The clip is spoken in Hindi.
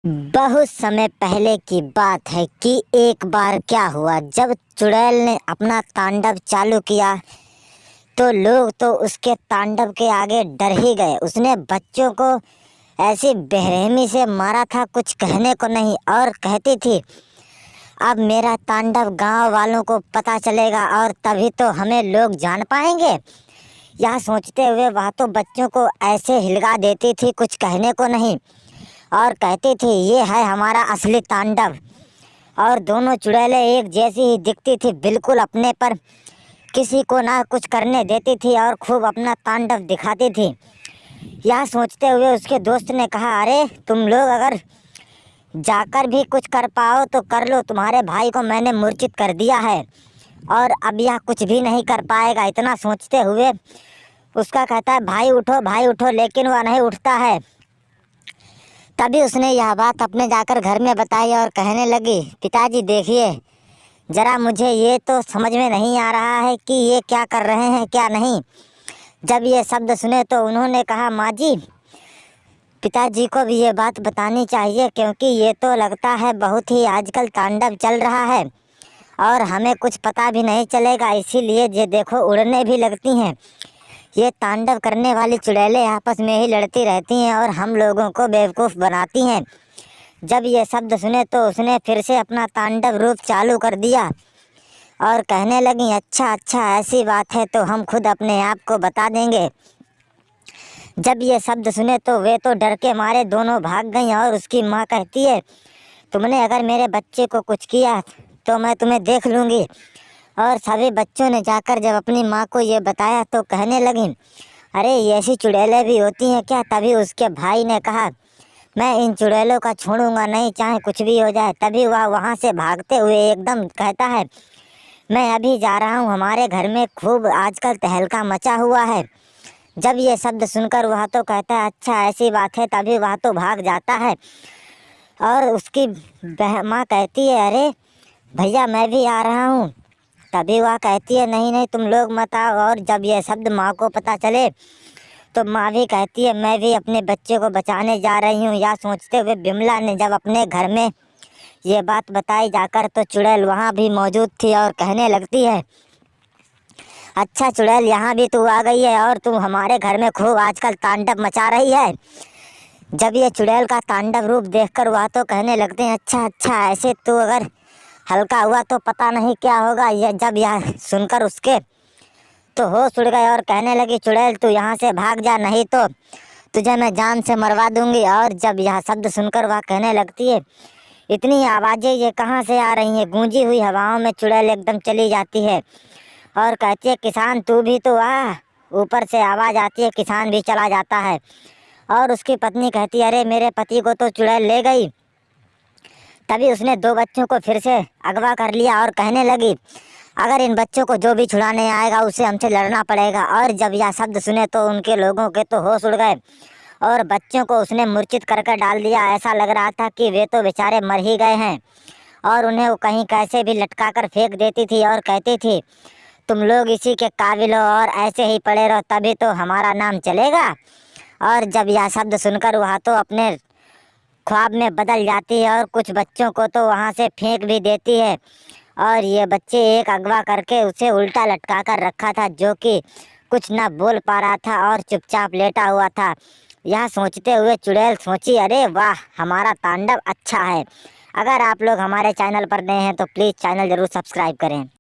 बहुत समय पहले की बात है कि एक बार क्या हुआ, जब चुड़ैल ने अपना तांडव चालू किया तो लोग तो उसके तांडव के आगे डर ही गए। उसने बच्चों को ऐसी बेरहमी से मारा था, कुछ कहने को नहीं। और कहती थी, अब मेरा तांडव गांव वालों को पता चलेगा और तभी तो हमें लोग जान पाएंगे। यह सोचते हुए वह तो बच्चों को ऐसे हिलगा देती थी, कुछ कहने को नहीं। और कहती थी, ये है हमारा असली तांडव। और दोनों चुड़ैलें एक जैसी ही दिखती थी, बिल्कुल अपने पर किसी को ना कुछ करने देती थी और खूब अपना तांडव दिखाती थी। यह सोचते हुए उसके दोस्त ने कहा, अरे तुम लोग अगर जाकर भी कुछ कर पाओ तो कर लो, तुम्हारे भाई को मैंने मूर्छित कर दिया है और अब यह कुछ भी नहीं कर पाएगा। इतना सोचते हुए उसका कहता है, भाई उठो, लेकिन वह नहीं उठता है। तभी उसने यह बात अपने जाकर घर में बताई और कहने लगी, पिताजी देखिए, ज़रा मुझे ये तो समझ में नहीं आ रहा है कि ये क्या कर रहे हैं क्या नहीं। जब ये शब्द सुने तो उन्होंने कहा, माँ जी, पिताजी को भी ये बात बतानी चाहिए, क्योंकि ये तो लगता है बहुत ही आजकल तांडव चल रहा है और हमें कुछ पता भी नहीं चलेगा। इसीलिए ये देखो, उड़ने भी लगती हैं। ये तांडव करने वाली चुड़ैलें आपस में ही लड़ती रहती हैं और हम लोगों को बेवकूफ़ बनाती हैं। जब ये शब्द सुने तो उसने फिर से अपना तांडव रूप चालू कर दिया और कहने लगी, अच्छा अच्छा, ऐसी बात है तो हम खुद अपने आप को बता देंगे। जब ये शब्द सुने तो वे तो डर के मारे दोनों भाग गईं और उसकी माँ कहती है, तुमने अगर मेरे बच्चे को कुछ किया तो मैं तुम्हें देख लूँगी। और सभी बच्चों ने जाकर जब अपनी माँ को ये बताया तो कहने लगी, अरे ये ऐसी चुड़ैलें भी होती हैं क्या। तभी उसके भाई ने कहा, मैं इन चुड़ैलों का छोड़ूंगा नहीं, चाहे कुछ भी हो जाए। तभी वह वहाँ से भागते हुए एकदम कहता है, मैं अभी जा रहा हूँ, हमारे घर में खूब आजकल तहलका मचा हुआ है। जब ये शब्द सुनकर वह तो कहता है, अच्छा ऐसी बात है। तभी वह तो भाग जाता है और उसकी माँ कहती है, अरे भैया मैं भी आ रहा हूँ। तभी वह कहती है, नहीं नहीं तुम लोग मत आओ। और जब यह शब्द माँ को पता चले तो माँ भी कहती है, मैं भी अपने बच्चे को बचाने जा रही हूँ। यह सोचते हुए बिमला ने जब अपने घर में ये बात बताई जाकर तो चुड़ैल वहाँ भी मौजूद थी और कहने लगती है, अच्छा चुड़ैल, यहाँ भी तू आ गई है और तू हमारे घर में खूब आजकल तांडव मचा रही है। जब ये चुड़ैल का तांडव रूप देखकर वह तो कहने लगते हैं, अच्छा अच्छा, ऐसे तू अगर हल्का हुआ तो पता नहीं क्या होगा। यह जब यह सुनकर उसके तो होश उड़ गए और कहने लगी, चुड़ैल तू यहाँ से भाग जा, नहीं तो तुझे मैं जान से मरवा दूंगी। और जब यह शब्द सुनकर वह कहने लगती है, इतनी आवाज़ें ये कहाँ से आ रही हैं। गूंजी हुई हवाओं में चुड़ैल एकदम चली जाती है और कहती है, किसान तू भी तो आ। ऊपर से आवाज़ आती है, किसान भी चला जाता है और उसकी पत्नी कहती है, अरे मेरे पति को तो चुड़ैल ले गई। तभी उसने दो बच्चों को फिर से अगवा कर लिया और कहने लगी, अगर इन बच्चों को जो भी छुड़ाने आएगा उसे हमसे लड़ना पड़ेगा। और जब यह शब्द सुने तो उनके लोगों के तो होश उड़ गए और बच्चों को उसने मूर्छित करके डाल दिया। ऐसा लग रहा था कि वे तो बेचारे मर ही गए हैं। और उन्हें वो कहीं कैसे भी लटका कर फेंक देती थी और कहती थी, तुम लोग इसी के काबिल हो और ऐसे ही पड़े रहो, तभी तो हमारा नाम चलेगा। और जब यह शब्द सुनकर वह तो अपने ख्वाब में बदल जाती है और कुछ बच्चों को तो वहाँ से फेंक भी देती है। और ये बच्चे एक अगवा करके उसे उल्टा लटका कर रखा था, जो कि कुछ ना बोल पा रहा था और चुपचाप लेटा हुआ था। यह सोचते हुए चुड़ैल सोची, अरे वाह, हमारा तांडव अच्छा है। अगर आप लोग हमारे चैनल पर नए हैं तो प्लीज़ चैनल ज़रूर सब्सक्राइब करें।